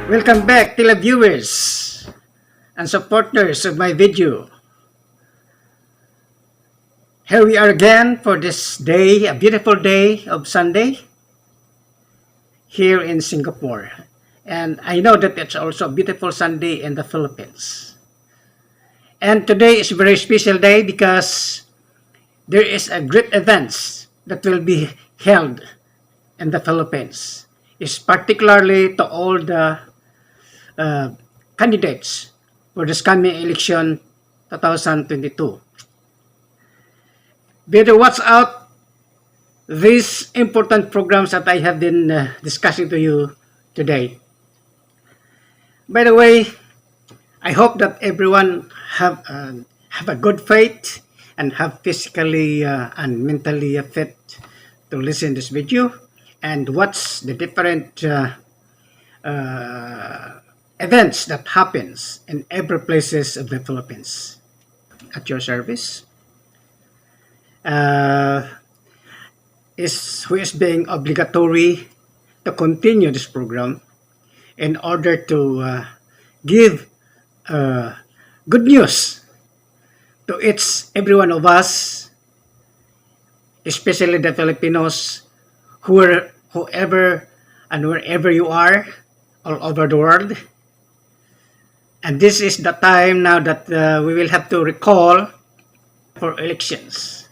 Welcome back, televiewers and supporters of my video. Here we are again for this day, a beautiful day of Sunday here in Singapore. And I know that it's also a beautiful Sunday in the Philippines. And today is a very special day because there is a great event that will be held in the Philippines. It's particularly to all the candidates for this coming election 2022. Better watch out these important programs that I have been discussing to you today. By the way, I hope that everyone have a good faith and have physically and mentally fit to listen to this video and watch the different events that happens in every places of the Philippines. At your service is being obligatory to continue this program in order to give good news to every one of us, especially the Filipinos, whoever and wherever you are all over the world. And this is the time now that we will have to recall for elections.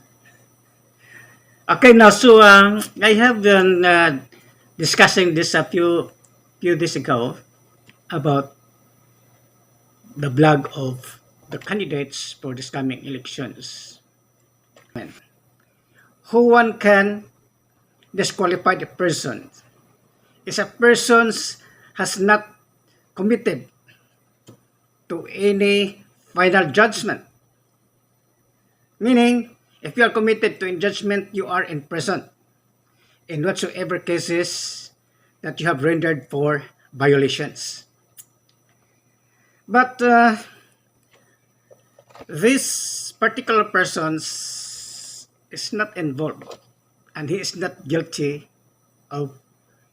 Okay, now so I have been discussing this a few days ago about the blog of the candidates for this coming elections. Who one can disqualify the person is a person has not committed to any final judgment. Meaning, if you are committed to in judgment, you are in prison in whatsoever cases that you have rendered for violations. But this particular person is not involved and he is not guilty of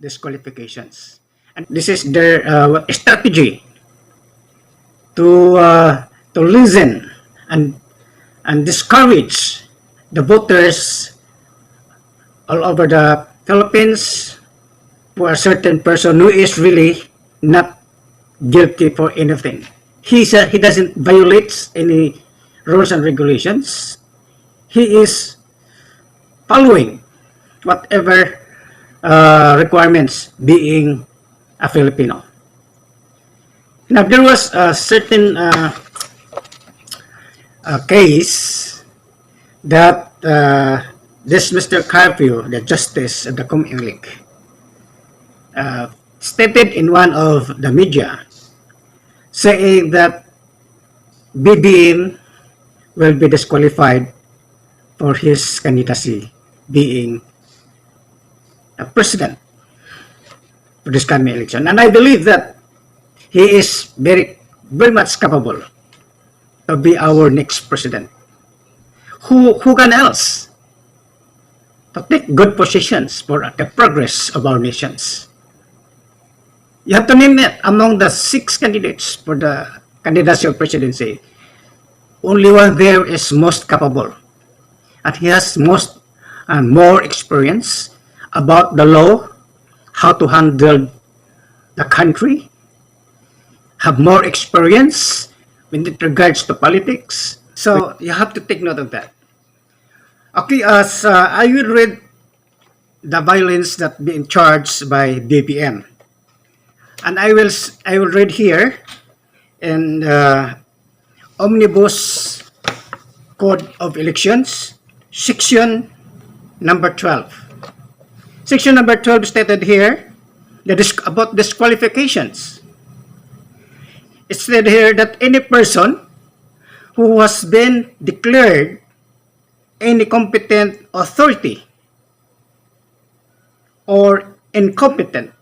disqualifications. And this is their strategy to listen and discourage the voters all over the Philippines for a certain person who is really not guilty for anything. He doesn't violate any rules and regulations. He is following whatever requirements being a Filipino. Now, there was a certain case that this Mr. Carpio, the justice of the Comelec, stated in one of the media, saying that Bbm will be disqualified for his candidacy being a president for this coming election. And I believe that he is very much capable to be our next president. Who can else to take good positions for the progress of our nations? You have to name it among the 6 candidates for the candidacy of presidency. Only one there is most capable, and he has most and more experience about the law, how to handle the country, have more experience with regards to politics. So you have to take note of that. Okay, as I will read the violence that being charged by BBM, and I will read here in Omnibus Code of Elections, section number 12. Section number 12 stated here about disqualifications. It said here that any person who has been declared any competent authority or incompetent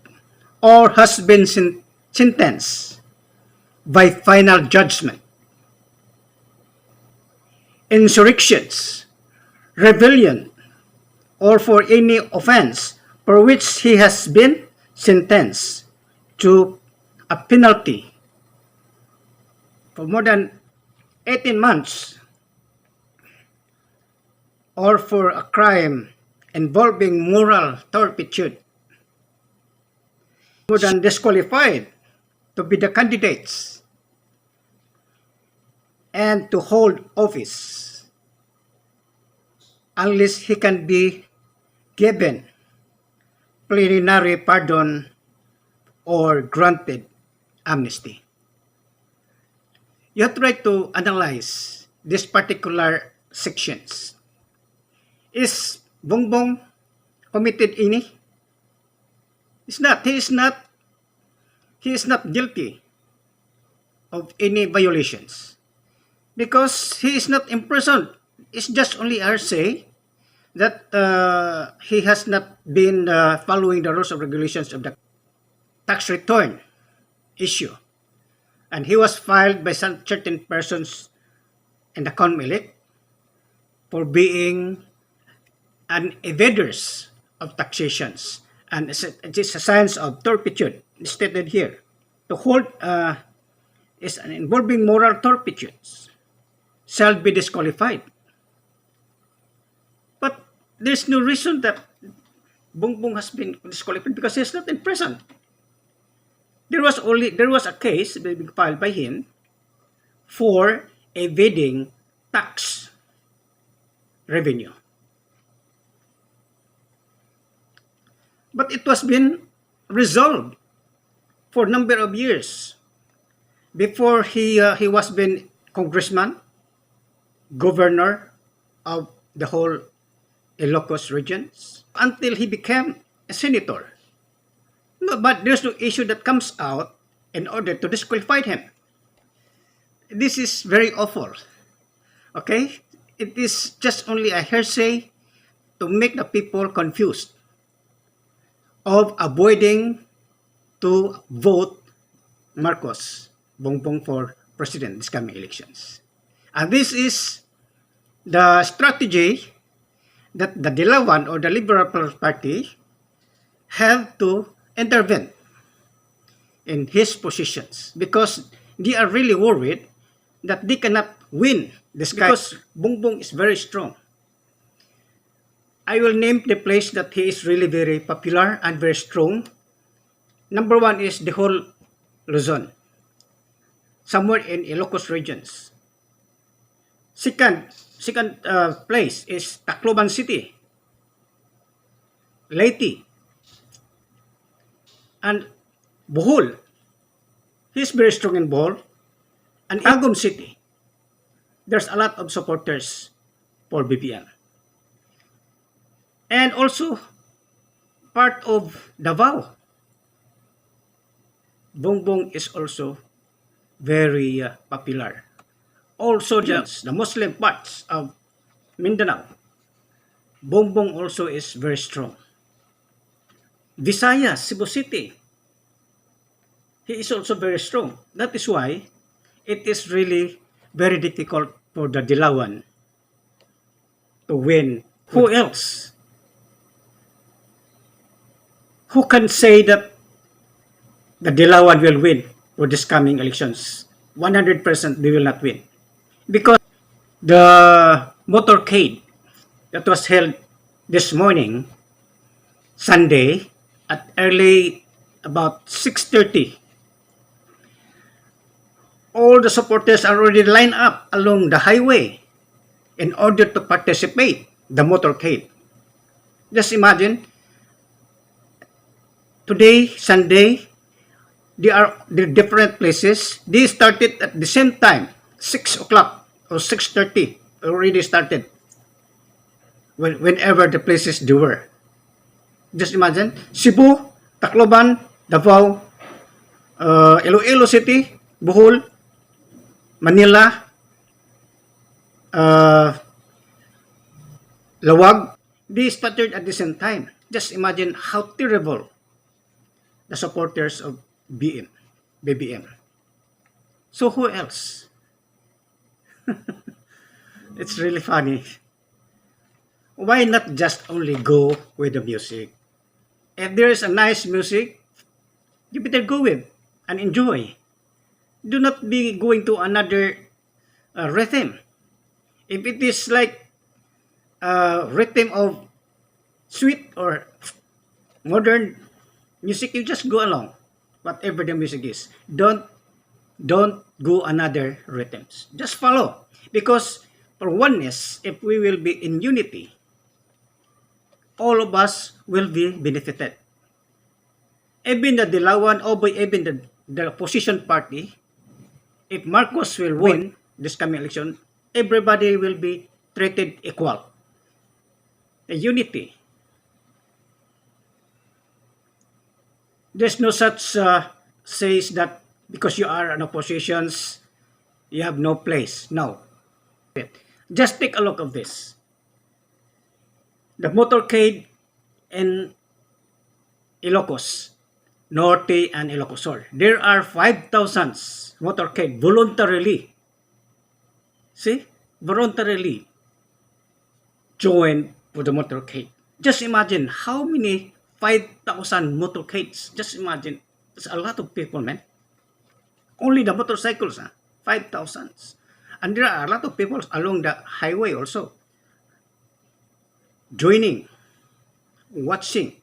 or has been sentenced by final judgment, insurrections, rebellion, or for any offense for which he has been sentenced to a penalty for more than 18 months or for a crime involving moral turpitude, more than disqualified to be the candidates and to hold office unless he can be given plenary pardon or granted amnesty. You try to analyze these particular sections. Is Bongbong committed any? He's not. He is not. He is not guilty of any violations because he is not imprisoned. It's just only hearsay that he has not been following the rules and regulations of the tax return issue, and he was filed by some certain persons in the CONMELEC for being an evaders of taxations, and it is a signs of turpitude stated here. To hold is an involving moral turpitudes shall be disqualified. But there's no reason that Bongbong has been disqualified because he's not in prison. There was a case being filed by him for evading tax revenue. But it was been resolved for a number of years before he was been congressman, governor of the whole Ilocos regions, until he became a senator. No, but there's no issue that comes out in order to disqualify him. This is very awful. Okay? It is just only a hearsay to make the people confused of avoiding to vote Marcos Bongbong for president this coming elections. And this is the strategy that the Dilawan or the Liberal Party have to intervene in his positions because they are really worried that they cannot win this guy because Bongbong is very strong. I will name the place that he is really very popular and very strong. Number one is the whole Luzon, somewhere in Ilocos regions. Second place is Tacloban City, Leyte, and Bohol. He's very strong in Bohol. And Agum City, there's a lot of supporters for BBM. And also part of Davao. Bongbong is also very popular. Also the Muslim parts of Mindanao. Bongbong also is very strong. Visayas, Cebu City. He is also very strong. That is why it is really very difficult for the Dilawan to win. Who else? Who can say that the Dilawan will win for this coming elections? 100% they will not win. Because the motorcade that was held this morning, Sunday, at early about 6:30, all the supporters are already lined up along the highway in order to participate the motorcade. Just imagine, today, Sunday, they're different places. They started at the same time, 6 o'clock or 6:30 already started. Whenever the places they were. Just imagine, Cebu, Tacloban, Davao, Iloilo City, Bohol, Manila, Lawag, they started at the same time. Just imagine how terrible the supporters of BBM. So who else? It's really funny. Why not just only go with the music? If there is a nice music, you better go with. and enjoy. Do not be going to another rhythm. If it is like a rhythm of sweet or modern music, you just go along. Whatever the music is. Don't go another rhythms. Just follow. Because for oneness, if we will be in unity, all of us will be benefited. Even the Dilawan or even the opposition party, if Marcos will win this coming election, everybody will be treated equal. The unity. There's no such says that because you are an oppositions, you have no place. No. Just take a look of this. The motorcade in Ilocos, Norte and Ilocos Sur. There are 5,000 motorcade voluntarily. See? Voluntarily join for the motorcade. Just imagine how many 5,000 motorcades. Just imagine. That's a lot of people, man. Only the motorcycles, 5,000. And there are a lot of people along the highway also joining, watching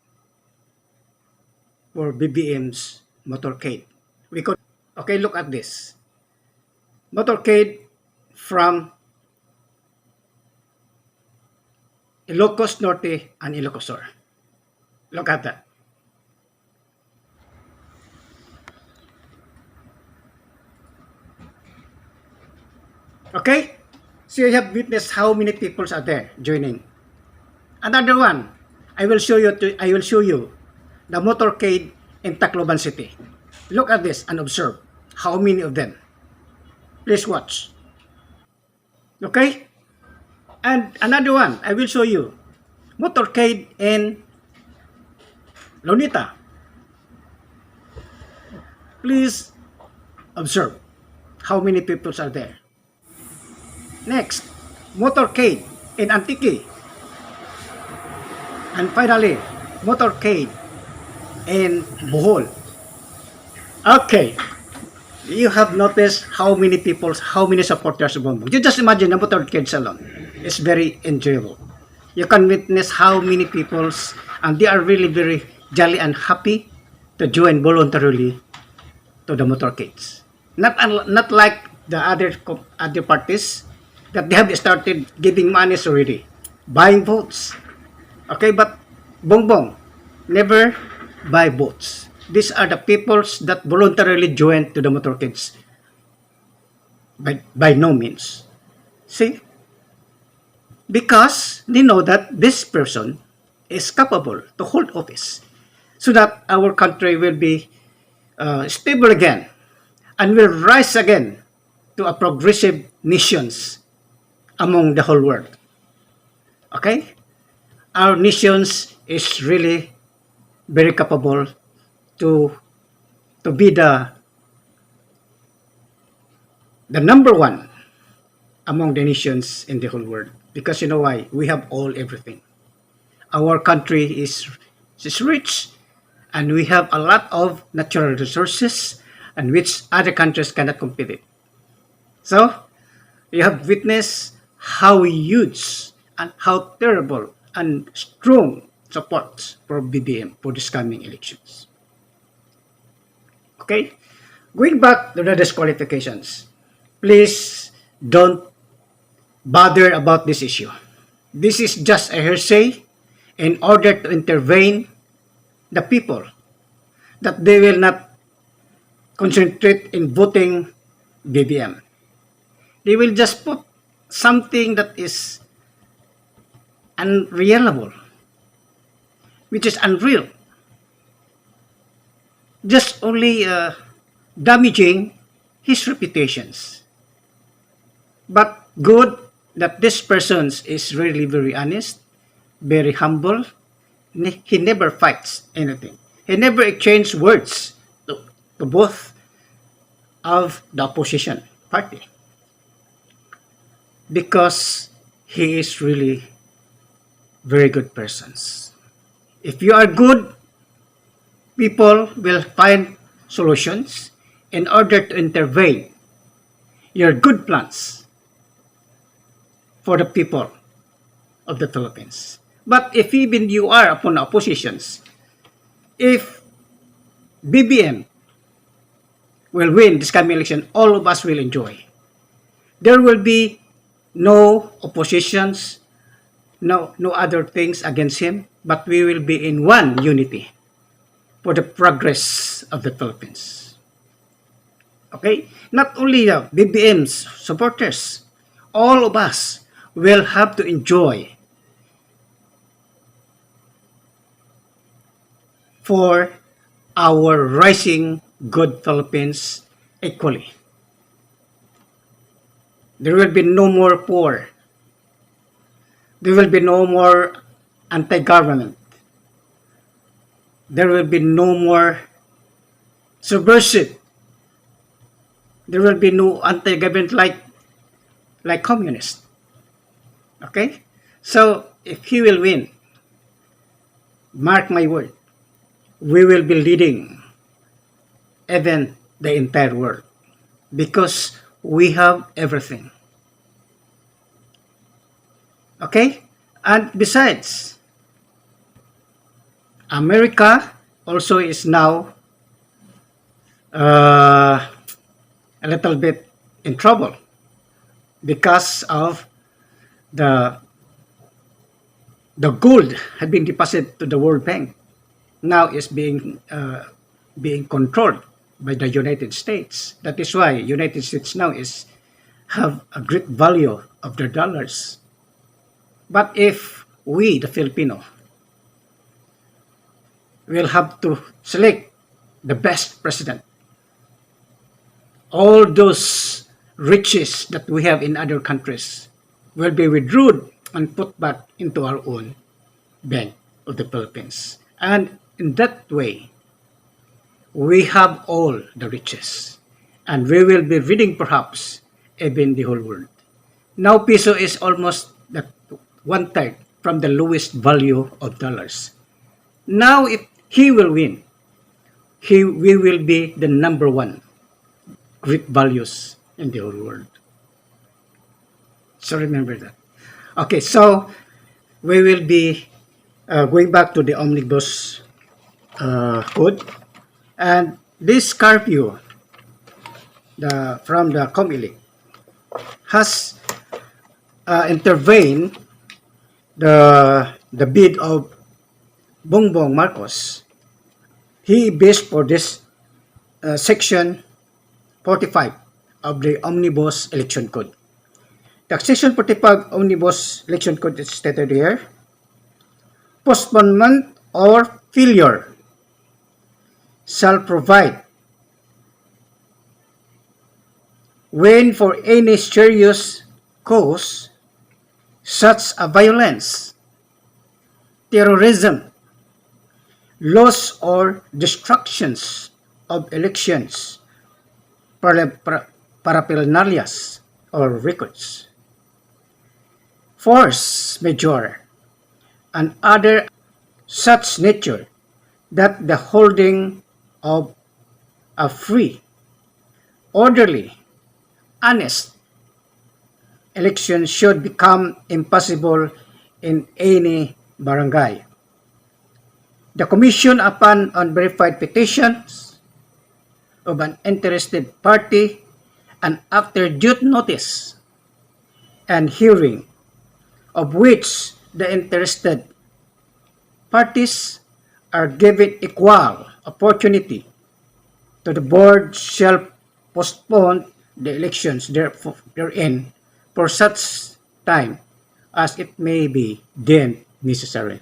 for BBM's motorcade. Okay, look at this. Motorcade from Ilocos Norte and Ilocos Sur. Look at that. Okay? So you have witnessed how many people are there joining. Another one, I will show you the motorcade in Tacloban City. Look at this and observe how many of them. Please watch. Okay? And another one, I will show you motorcade in Lunita. Please observe how many people are there. Next, motorcade in Antique. And finally, motorcade in Bohol. Okay, you have noticed how many people, how many supporters of Bongbong. You just imagine the motorcade salon. It's very enjoyable. You can witness how many people, and they are really very jolly and happy to join voluntarily to the motorcades. Not like the other parties that they have started giving money already, buying votes. Okay, but Bongbong never buy votes. These are the peoples that voluntarily join to the motorcades. By no means. See? Because they know that this person is capable to hold office so that our country will be stable again and will rise again to a progressive nations among the whole world. Okay? Our nations is really very capable to be the number one among the nations in the whole world. Because you know why? We have everything. Our country is rich, and we have a lot of natural resources, and which other countries cannot compete with. So, you have witnessed how huge and how terrible and strong support for BBM for this coming elections. Okay? Going back to the disqualifications, please don't bother about this issue. This is just a hearsay in order to intervene the people that they will not concentrate in voting BBM. They will just put something that is unrealable, which is unreal, just only damaging his reputations. But good that this person is really very honest, very humble. He never fights anything. He never exchanged words to both of the opposition party, because he is really very good persons. If you are good, people will find solutions. in order to intervene your good plans for the people of the Philippines. But if even you are upon oppositions, if BBM will win this coming election, all of us will enjoy. There will be no oppositions, no other things against him, but we will be in one unity for the progress of the Philippines. Okay? Not only the BBM's supporters, all of us will have to enjoy for our rising good Philippines equally. There will be no more poor. There will be no more anti-government. There will be no more subversive. There will be no anti-government like communist. Okay? So, if he will win, mark my word, we will be leading even the entire world because we have everything. Okay? And besides, America also is now a little bit in trouble because of the gold had been deposited to the World Bank. Now is being controlled by the United States. That is why United States now have a great value of their dollars. But if we, the Filipino, will have to select the best president, all those riches that we have in other countries will be withdrawn and put back into our own bank of the Philippines. And in that way, we have all the riches. And we will be reading perhaps even the whole world. Now peso is almost one-third from the lowest value of dollars. Now if he will win, we will be the number one great values in the whole world. So remember that. Okay, so we will be going back to the omnibus code, and this curfew from the COMELEC has intervened the bid of Bongbong Marcos. He based for this section 45 of the Omnibus Election Code. The Section 45 Omnibus Election Code is stated here: postponement or failure shall provide when for any serious cause such as violence, terrorism, loss or destructions of elections, paraphernalia or records, force majeure, and other such nature that the holding of a free, orderly, honest election should become impossible in any barangay. The Commission, upon unverified petitions of an interested party and after due notice and hearing of which the interested parties are given equal opportunity to, the board shall postpone the elections therein for such time as it may be deemed necessary.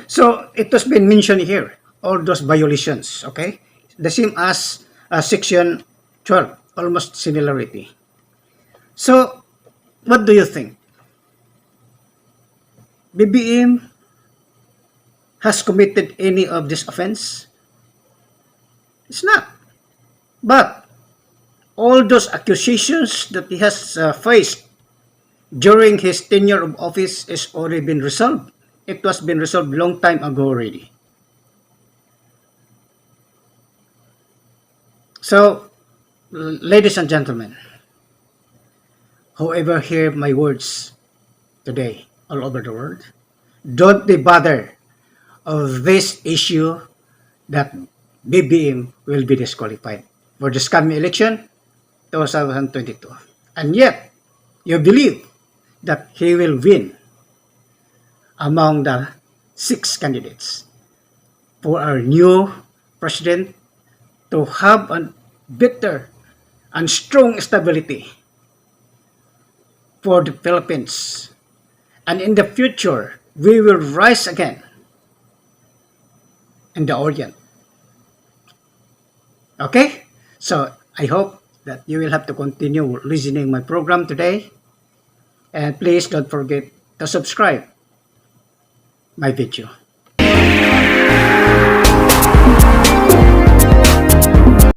So it has been mentioned here, all those violations, okay? The same as section 12, almost similarity. So, what do you think? BBM has committed any of this offense? It's not. But all those accusations that he has faced during his tenure of office has already been resolved. It was been resolved long time ago already. So, ladies and gentlemen, whoever hear my words today all over the world, don't be bothered of this issue that BBM will be disqualified for this coming election 2022. And yet, you believe that he will win among the 6 candidates for our new president to have a better and strong stability for the Philippines. And in the future, we will rise again in the Orient. Okay? So, I hope that you will have to continue listening my program today. And please don't forget to subscribe my video.